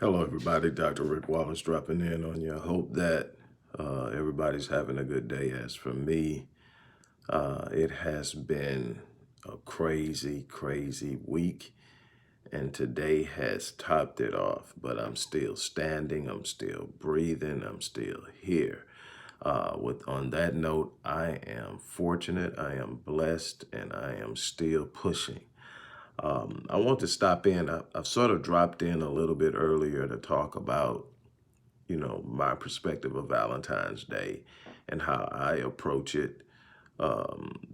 Hello, everybody. Dr. Rick Wallace dropping in on you. I hope that everybody's having a good day. As for me, it has been a crazy, crazy week, and today has topped it off. But I'm still standing, I'm still breathing, I'm still here. On that note, I am fortunate, I am blessed, and I am still pushing. I want to stop in. I've sort of dropped in a little bit earlier to talk about, my perspective of Valentine's Day and how I approach it,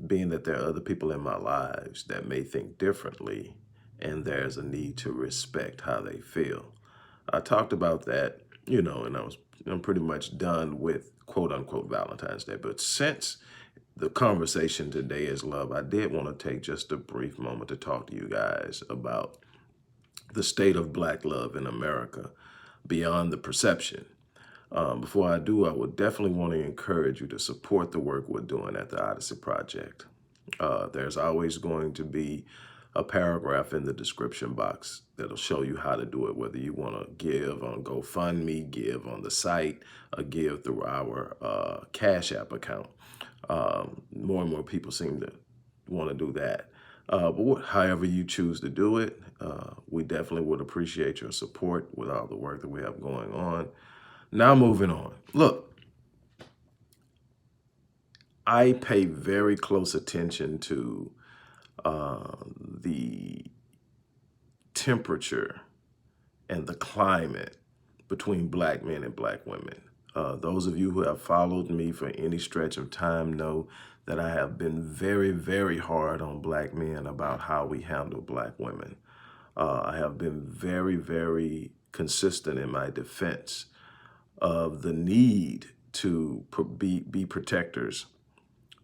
being that there are other people in my lives that may think differently, and there's a need to respect how they feel. I talked about that, and I'm pretty much done with quote unquote Valentine's Day. But since the conversation today is love, I did want to take just a brief moment to talk to you guys about the state of Black love in America beyond the perception. Before I do, I would definitely want to encourage you to support the work we're doing at the Odyssey Project. There's always going to be a paragraph in the description box that'll show you how to do it, whether you want to give on GoFundMe, give on the site, or give through our Cash App account. More and more people seem to want to do that. However you choose to do it, we definitely would appreciate your support with all the work that we have going on. Now moving on. Look, I pay very close attention to the temperature and the climate between Black men and Black women. Those of you who have followed me for any stretch of time know that I have been very, very hard on Black men about how we handle Black women. I have been very, very consistent in my defense of the need to be protectors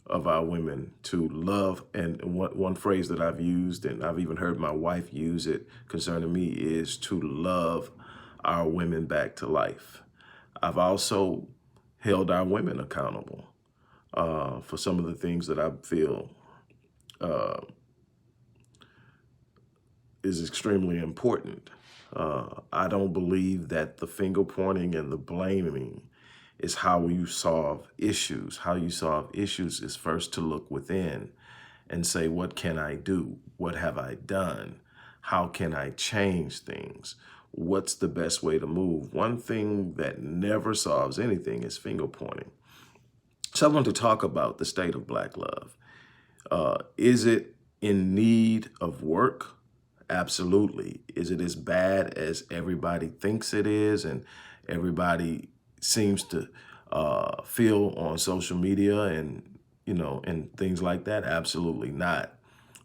of our women, to love. And one phrase that I've used, and I've even heard my wife use it concerning me, is to love our women back to life. I've also held our women accountable for some of the things that I feel is extremely important. I don't believe that the finger pointing and the blaming is how you solve issues. How you solve issues is first to look within and say, what can I do? What have I done? How can I change things? What's the best way to move? One thing that never solves anything is finger pointing. So I want to talk about the state of Black love. Is it in need of work? Absolutely. Is it as bad as everybody thinks it is and everybody seems to feel on social media and things like that? Absolutely not.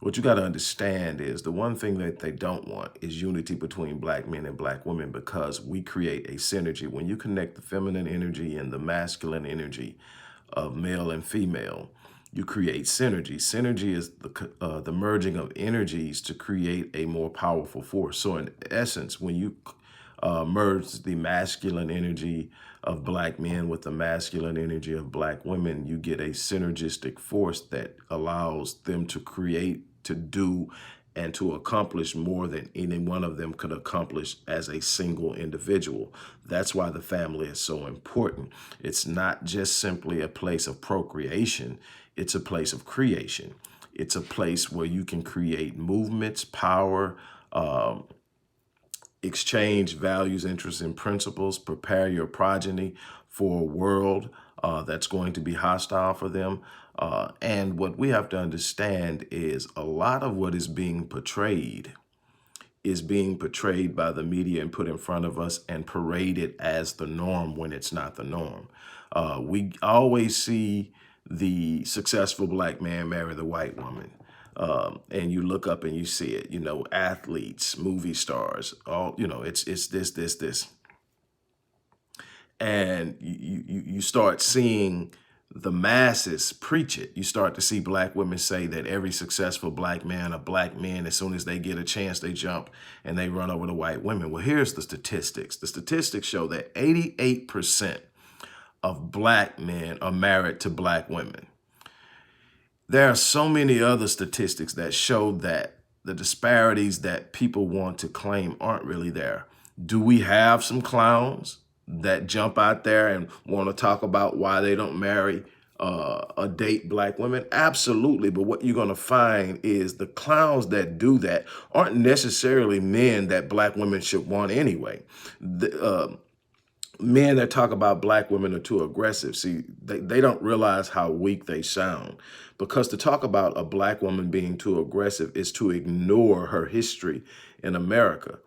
What you got to understand is the one thing that they don't want is unity between Black men and Black women, because we create a synergy. When you connect the feminine energy and the masculine energy of male and female, you create synergy. Synergy is the merging of energies to create a more powerful force. So in essence, when you merge the masculine energy of Black men with the masculine energy of Black women, you get a synergistic force that allows them to create, to do, and to accomplish more than any one of them could accomplish as a single individual. That's why the family is so important. It's not just simply a place of procreation, it's a place of creation. It's a place where you can create movements, power, exchange values, interests, and principles, prepare your progeny for a world that's going to be hostile for them. And what we have to understand is a lot of what is being portrayed by the media and put in front of us and paraded as the norm when it's not the norm. We always see the successful Black man marry the white woman. And you look up and you see it, athletes, movie stars, all, it's this. And you start seeing the masses preach it. You start to see Black women say that every successful Black man or Black men, as soon as they get a chance, they jump and they run over the white women. Well, here's the statistics. The statistics show that 88% of Black men are married to Black women. There are so many other statistics that show that the disparities that people want to claim aren't really there. Do we have some clowns that jump out there and want to talk about why they don't marry or date black women? Absolutely. But what you're going to find is the clowns that do that aren't necessarily men that black women should want anyway. Men that talk about black women are too aggressive. See, they don't realize how weak they sound, because to talk about a black woman being too aggressive is to ignore her history in America.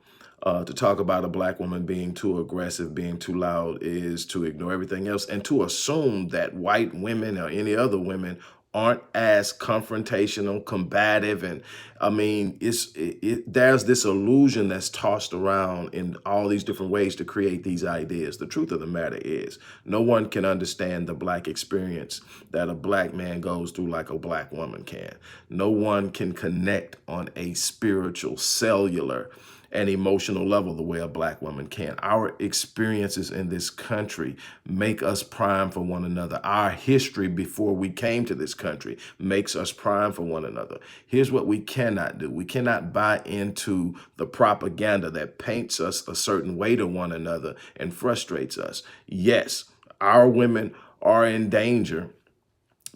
To talk about a black woman being too aggressive, being too loud, is to ignore everything else and to assume that white women or any other women aren't as confrontational, combative, and I mean, there's this illusion that's tossed around in all these different ways to create these ideas. The truth of the matter is, no one can understand the black experience that a black man goes through like a black woman can. No one can connect on a spiritual, cellular, and emotional level the way a black woman can. Our experiences in this country make us prime for one another. Our history before we came to this country makes us prime for one another. Here's what we cannot do. We cannot buy into the propaganda that paints us a certain way to one another and frustrates us. Yes, our women are in danger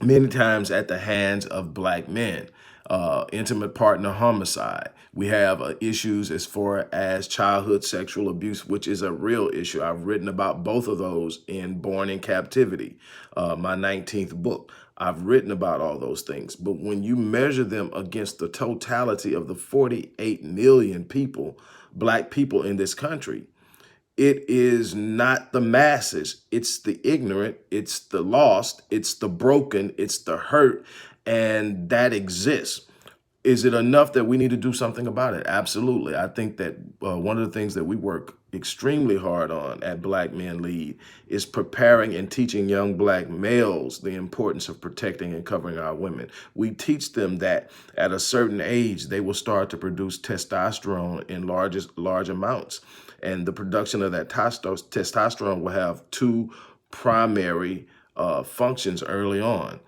many times at the hands of black men. Intimate partner homicide. We have issues as far as childhood sexual abuse, which is a real issue. I've written about both of those in Born in Captivity, my 19th book. I've written about all those things. But when you measure them against the totality of the 48 million people, black people in this country, it is not the masses. It's the ignorant, it's the lost, it's the broken, it's the hurt, and that exists. Is it enough that we need to do something about it? Absolutely. I think that one of the things that we work extremely hard on at Black Men Lead is preparing and teaching young black males the importance of protecting and covering our women. We teach them that at a certain age, they will start to produce testosterone in large amounts. And the production of that testosterone will have two primary functions early on.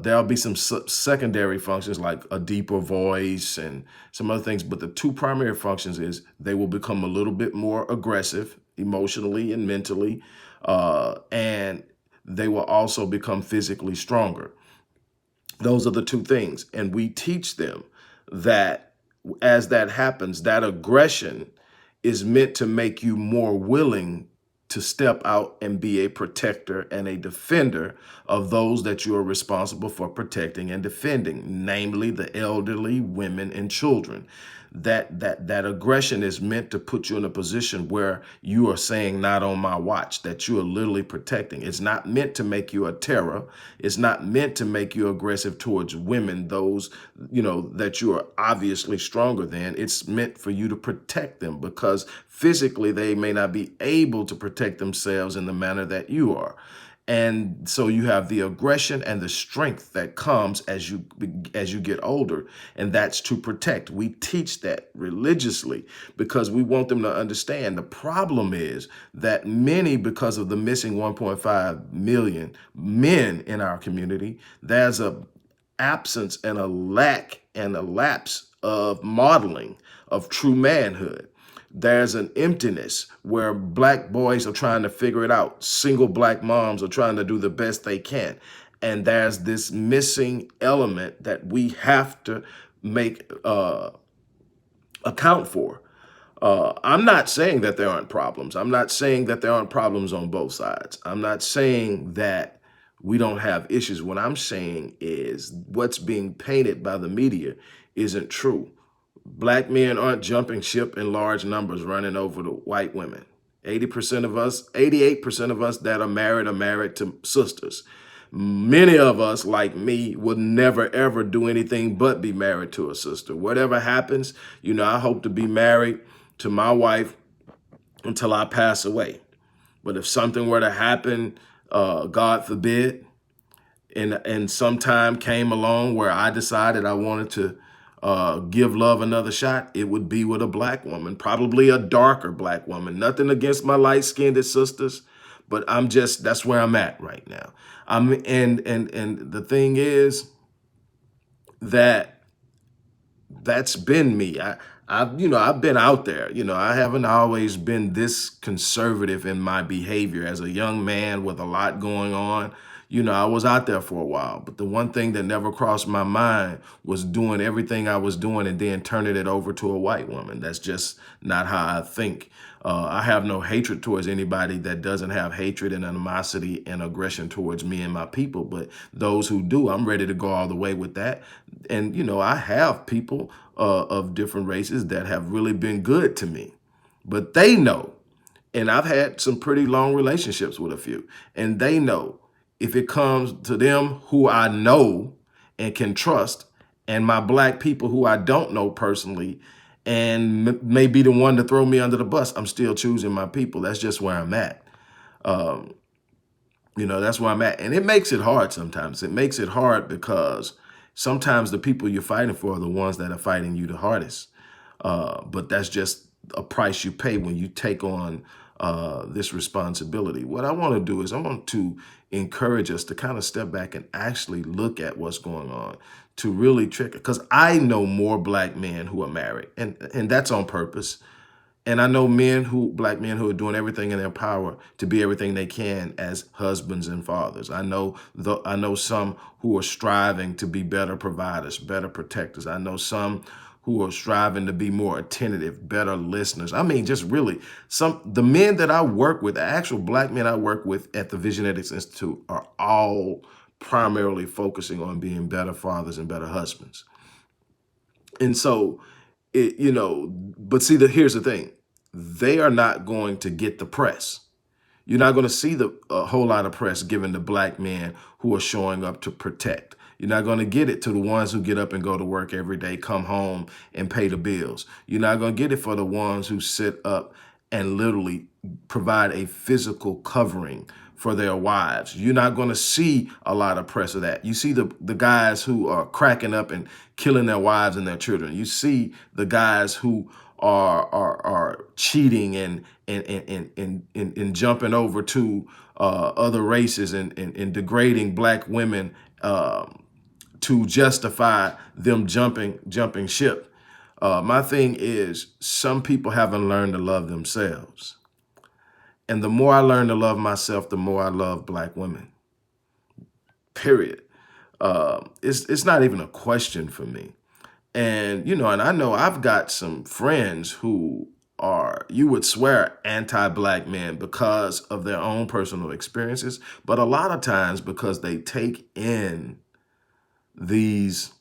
There'll be some secondary functions like a deeper voice and some other things, but the two primary functions is they will become a little bit more aggressive emotionally and mentally, and they will also become physically stronger. Those are the two things. And we teach them that as that happens, that aggression is meant to make you more willing to step out and be a protector and a defender of those that you are responsible for protecting and defending, namely the elderly, women, and children. That aggression is meant to put you in a position where you are saying, not on my watch, that you are literally protecting. It's not meant to make you a terror. It's not meant to make you aggressive towards women, those, that you are obviously stronger than. It's meant for you to protect them because physically they may not be able to protect themselves in the manner that you are. And so you have the aggression and the strength that comes as you get older, and that's to protect. We teach that religiously because we want them to understand. The problem is that many, because of the missing 1.5 million men in our community, there's a absence and a lack and a lapse of modeling of true manhood. There's an emptiness where black boys are trying to figure it out. Single black moms are trying to do the best they can. And there's this missing element that we have to make account for. I'm not saying that there aren't problems. I'm not saying that there aren't problems on both sides. I'm not saying that we don't have issues. What I'm saying is what's being painted by the media isn't true. Black men aren't jumping ship in large numbers running over the white women. 80% of us, 88% of us that are married to sisters. Many of us, like me, would never, ever do anything but be married to a sister. Whatever happens, I hope to be married to my wife until I pass away. But if something were to happen, God forbid, and some time came along where I decided I wanted to give love another shot, it would be with a black woman, probably a darker black woman. Nothing against my light-skinned sisters, but that's where I'm at right now. And the thing is that that's been me. I've been out there. I haven't always been this conservative in my behavior as a young man with a lot going on. I was out there for a while, but the one thing that never crossed my mind was doing everything I was doing and then turning it over to a white woman. That's just not how I think. I have no hatred towards anybody that doesn't have hatred and animosity and aggression towards me and my people. But those who do, I'm ready to go all the way with that. And, I have people of different races that have really been good to me, but they know. And I've had some pretty long relationships with a few, and they know if it comes to them who I know and can trust, and my black people who I don't know personally, and may be the one to throw me under the bus, I'm still choosing my people. That's just where I'm at. Um, that's where I'm at. And it makes it hard sometimes. It makes it hard because sometimes the people you're fighting for are the ones that are fighting you the hardest. But that's just a price you pay when you take on this responsibility. What I want to do is I want to encourage us to kind of step back and actually look at what's going on, to really trick it. Because I know more black men who are married, and that's on purpose. And I know black men who are doing everything in their power to be everything they can as husbands and fathers. I know some who are striving to be better providers, better protectors. I know some who are striving to be more attentive, better listeners. I mean, just really the men that I work with, the actual black men I work with at the Visionetics Institute, are all primarily focusing on being better fathers and better husbands. And so, but see, here's the thing. They are not going to get the press. You're not going to see a whole lot of press given to black men who are showing up to protect. You're not going to get it to the ones who get up and go to work every day, come home and pay the bills. You're not going to get it for the ones who sit up and literally provide a physical covering for their wives. You're not going to see a lot of press of that. You see the guys who are cracking up and killing their wives and their children. You see the guys who are cheating and jumping over to other races and degrading black women to justify them jumping ship. My thing is, some people haven't learned to love themselves. And the more I learn to love myself, the more I love black women. Period. It's not even a question for me. And, and I know I've got some friends who are, you would swear, anti-black men because of their own personal experiences, but a lot of times because they take in these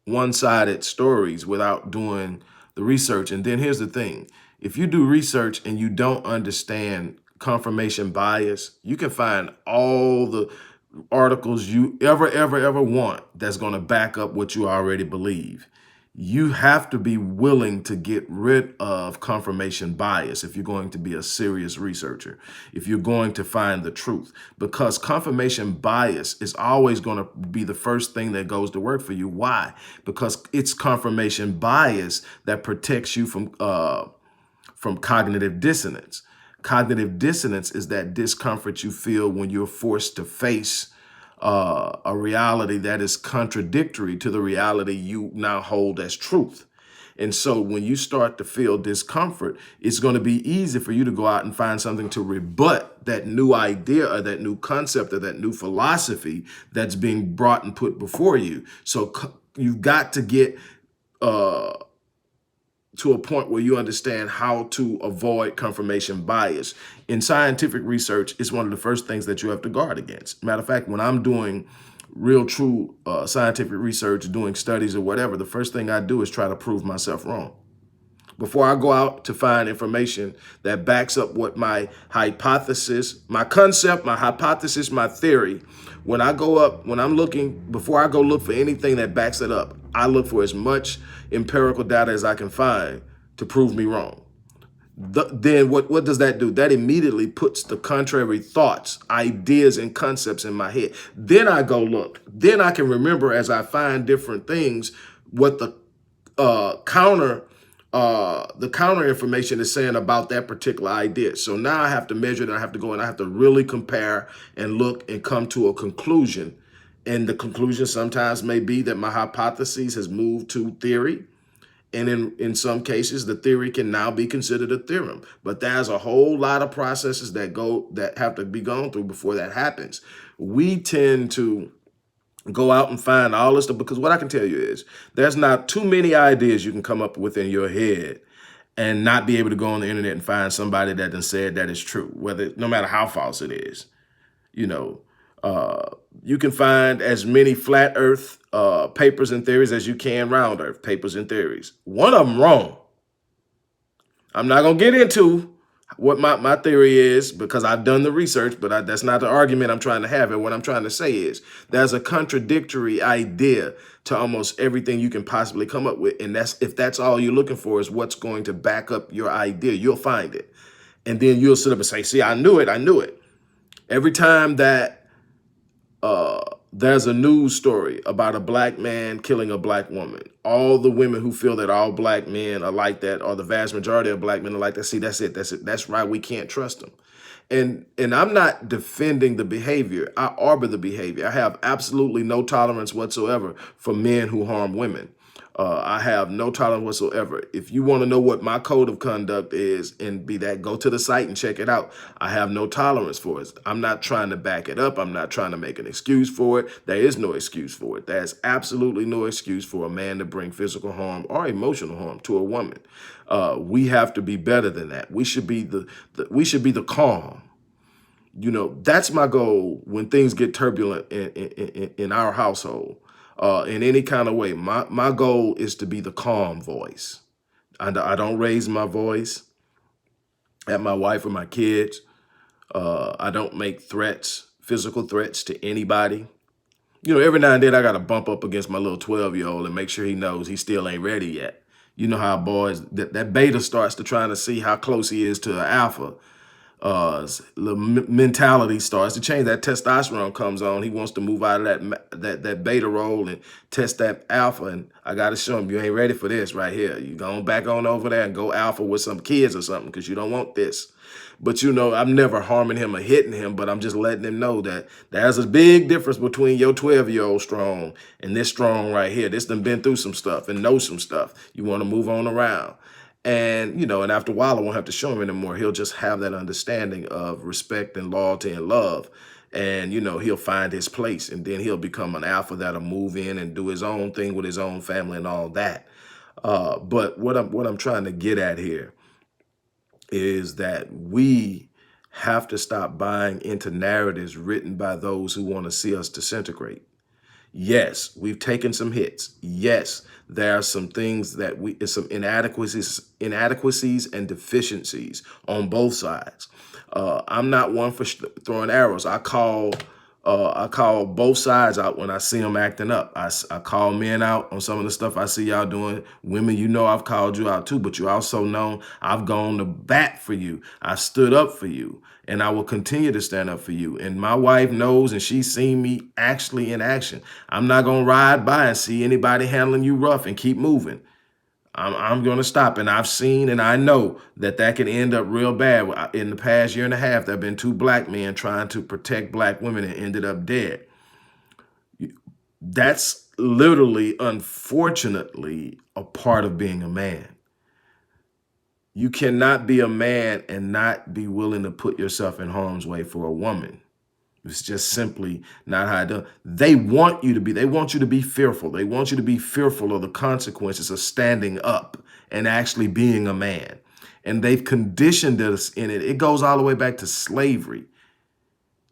one-sided stories without doing the research. And then here's the thing. If you do research and you don't understand confirmation bias, you can find all the articles you ever want that's going to back up what you already believe. You have to be willing to get rid of confirmation bias if you're going to be a serious researcher, if you're going to find the truth, because confirmation bias is always going to be the first thing that goes to work for you. Why? Because it's confirmation bias that protects you from cognitive dissonance. Cognitive dissonance is that discomfort you feel when you're forced to face a reality that is contradictory to the reality you now hold as truth. And so when you start to feel discomfort, it's going to be easy for you to go out and find something to rebut that new idea or that new concept or that new philosophy that's being brought and put before you. So you've got to get to a point where you understand how to avoid confirmation bias. In scientific research, it's one of the first things that you have to guard against. Matter of fact, when I'm doing real true scientific research, doing studies or whatever, the first thing I do is try to prove myself wrong. Before I go out to find information that backs up what my hypothesis, my concept, my hypothesis, my theory, when I'm looking, before I go look for anything that backs it up, I look for as much empirical data as I can find to prove me wrong. Then what does that do? That immediately puts the contrary thoughts, ideas, and concepts in my head. Then I go look. Then I can remember as I find different things what the counter information is saying about that particular idea. So now I have to measure it. I have to go and I have to really compare and look and come to a conclusion. And the conclusion sometimes may be that my hypothesis has moved to theory. And in some cases, the theory can now be considered a theorem. But there's a whole lot of processes that have to be gone through before that happens. We tend to go out and find all this stuff, because what I can tell you is there's not too many ideas you can come up with in your head and not be able to go on the internet and find somebody that done said that is true, whether no matter how false it is. You know, you can find as many flat earth papers and theories as you can round earth papers and theories. One of them wrong. I'm not going to get into what my theory is because I've done the research, but that's not the argument I'm trying to have. And what I'm trying to say is there's a contradictory idea to almost everything you can possibly come up with. And if that's all you're looking for is what's going to back up your idea, you'll find it. And then you'll sit up and say, see, I knew it. I knew it. Every time that there's a news story about a black man killing a black woman, all the women who feel that all black men are like that, or the vast majority of black men are like that, see, that's it. That's it. That's right. We can't trust them. And I'm not defending the behavior. I arbor the behavior. I have absolutely no tolerance whatsoever for men who harm women. I have no tolerance whatsoever. If you want to know what my code of conduct is and be that, go to the site and check it out. I have no tolerance for it. I'm not trying to back it up. I'm not trying to make an excuse for it. There is no excuse for it. There's absolutely no excuse for a man to bring physical harm or emotional harm to a woman. We have to be better than that. We should be the calm. You know, that's my goal when things get turbulent in our household. In any kind of way. My goal is to be the calm voice. I don't raise my voice at my wife or my kids. I don't make threats, physical threats to anybody. You know, every now and then I got to bump up against my little 12-year-old and make sure he knows he still ain't ready yet. You know how boys, that beta starts to trying to see how close he is to an alpha. The mentality starts to change. That testosterone comes on. He wants to move out of that beta role and test that alpha. And I got to show him, you ain't ready for this right here. You going back on over there and go alpha with some kids or something because you don't want this. But, you know, I'm never harming him or hitting him, but I'm just letting him know that there's a big difference between your 12-year-old strong and this strong right here. This done been through some stuff and knows some stuff. You want to move on around. And, you know, and after a while, I won't have to show him anymore. He'll just have that understanding of respect and loyalty and love. And, you know, he'll find his place and then he'll become an alpha that'll move in and do his own thing with his own family and all that. But what I'm trying to get at here is that we have to stop buying into narratives written by those who want to see us disintegrate. Yes, we've taken some hits. Yes, there are some things that some inadequacies and deficiencies on both sides. I'm not one for throwing arrows. I call both sides out when I see them acting up. I call men out on some of the stuff I see y'all doing. Women, you know I've called you out too, but you also know I've gone to bat for you. I stood up for you, and I will continue to stand up for you. And my wife knows, and she's seen me actually in action. I'm not going to ride by and see anybody handling you rough and keep moving. I'm going to stop. And I've seen and I know that can end up real bad. In the past year and a half, there have been 2 black men trying to protect black women and ended up dead. That's literally, unfortunately, a part of being a man. You cannot be a man and not be willing to put yourself in harm's way for a woman. It's just simply not how it does. They want you to be fearful. They want you to be fearful of the consequences of standing up and actually being a man. And they've conditioned us in it. It goes all the way back to slavery.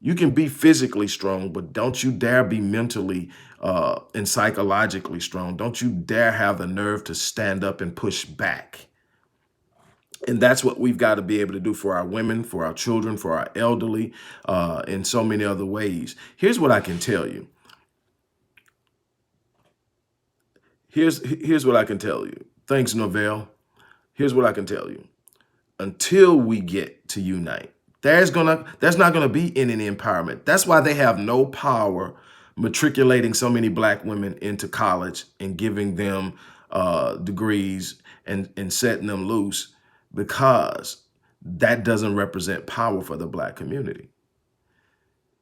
You can be physically strong, but don't you dare be mentally and psychologically strong. Don't you dare have the nerve to stand up and push back. And that's what we've got to be able to do for our women, for our children, for our elderly, in so many other ways. Here's what I can tell you. Here's what I can tell you. Thanks, Novell. Here's what I can tell you. Until we get to unite, there's not gonna be any empowerment. That's why they have no power matriculating so many black women into college and giving them degrees and setting them loose, because that doesn't represent power for the black community.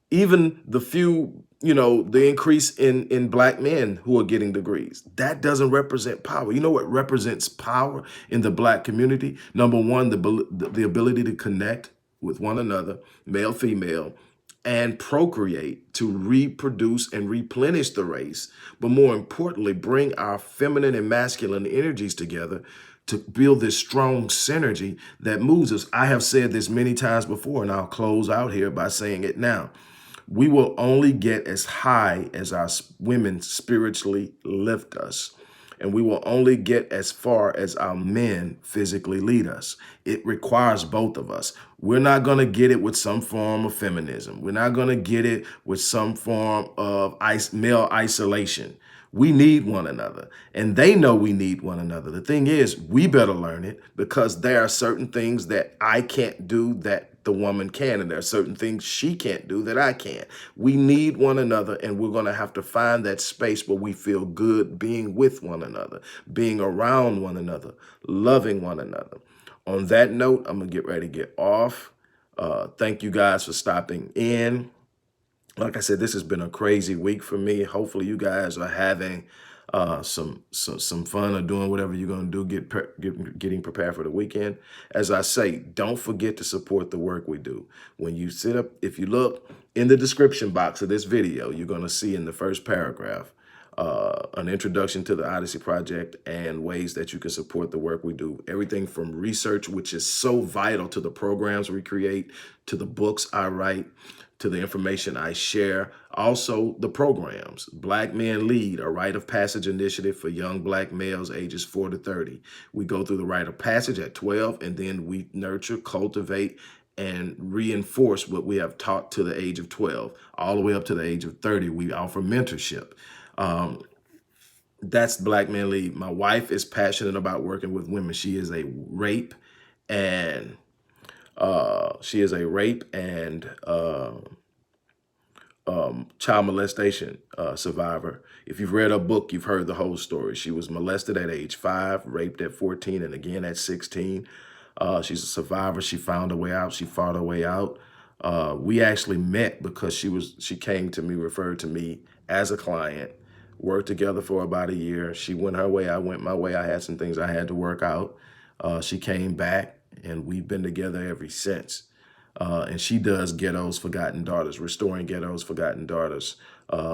Even the few the increase in black men who are getting degrees. That doesn't represent power. You know what represents power in the black community? Number one, the ability to connect with one another, male, female, and procreate to reproduce and replenish the race. But more importantly, bring our feminine and masculine energies together to build this strong synergy that moves us. I have said this many times before, and I'll close out here by saying it now. We will only get as high as our women spiritually lift us. And we will only get as far as our men physically lead us. It requires both of us. We're not going to get it with some form of feminism. We're not going to get it with some form of male isolation. We need one another, and they know we need one another. The thing is, we better learn it, because there are certain things that I can't do that the woman can, and there are certain things she can't do that I can't. We need one another, and we're going to have to find that space where we feel good being with one another, being around one another, loving one another. On that note, I'm going to get ready to get off. Thank you guys for stopping in. Like I said, this has been a crazy week for me. Hopefully you guys are having some fun or doing whatever you're going to do, getting prepared for the weekend. As I say, don't forget to support the work we do. When you sit up, if you look in the description box of this video, you're going to see in the first paragraph an introduction to the Odyssey Project and ways that you can support the work we do. Everything from research, which is so vital to the programs we create, to the books I write, to the information I share. Also, the programs. Black Men Lead, a rite of passage initiative for young black males ages 4 to 30. We go through the rite of passage at 12, and then we nurture, cultivate, and reinforce what we have taught to the age of 12. All the way up to the age of 30, we offer mentorship. That's Black Men Lead. My wife is passionate about working with women. She is a rape and child molestation survivor. If you've read her book, you've heard the whole story. She was molested at age 5, raped at 14, and again at 16. She's a survivor. She found a way out. She fought her way out. We actually met because she came to me, referred to me as a client, worked together for about a year. She went her way, I went my way. I had some things I had to work out. She came back, and we've been together ever since. And she does Ghettos Forgotten Daughters, restoring Ghettos Forgotten Daughters.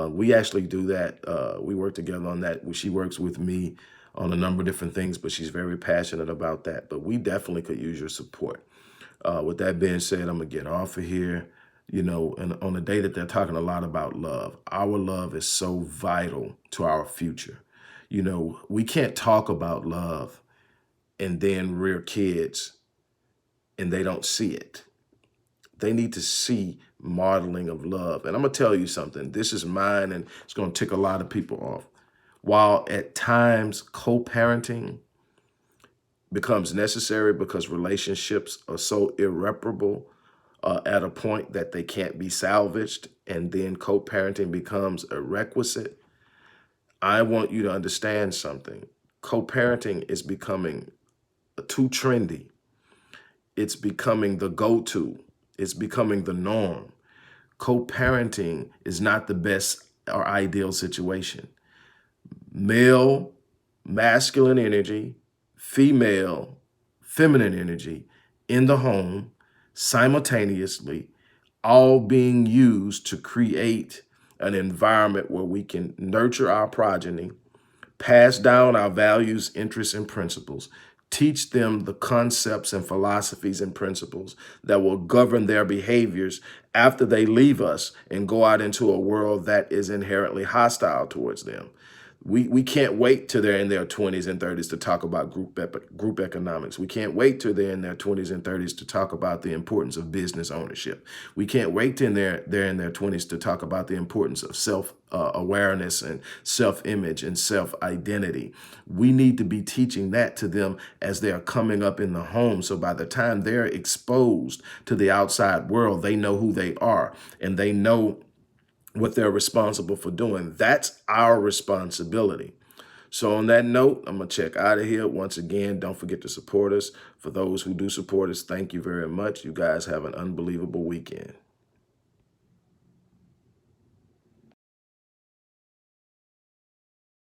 We actually do that. We work together on that. She works with me on a number of different things, but she's very passionate about that. But we definitely could use your support. With that being said, I'm going to get off of here. And on a day that they're talking a lot about love, our love is so vital to our future. We can't talk about love and then rear kids and they don't see it. They need to see modeling of love. And I'm going to tell you something. This is mine, and it's going to tick a lot of people off. While at times co-parenting becomes necessary because relationships are so irreparable at a point that they can't be salvaged, and then co-parenting becomes a requisite, I want you to understand something. Co-parenting is becoming too trendy. It's becoming the go-to. It's becoming the norm. Co-parenting is not the best or ideal situation. Male, masculine energy, female, feminine energy in the home, simultaneously, all being used to create an environment where we can nurture our progeny, pass down our values, interests, and principles, teach them the concepts and philosophies and principles that will govern their behaviors after they leave us and go out into a world that is inherently hostile towards them. We can't wait till they're in their 20s and 30s to talk about group economics. We can't wait till they're in their 20s and 30s to talk about the importance of business ownership. We can't wait till they're in their 20s to talk about the importance of self-awareness and self-image and self-identity. We need to be teaching that to them as they're coming up in the home. So by the time they're exposed to the outside world, they know who they are and they know what they're responsible for doing. That's our responsibility. So on that note, I'm going to check out of here. Once again, don't forget to support us. For those who do support us, thank you very much. You guys have an unbelievable weekend.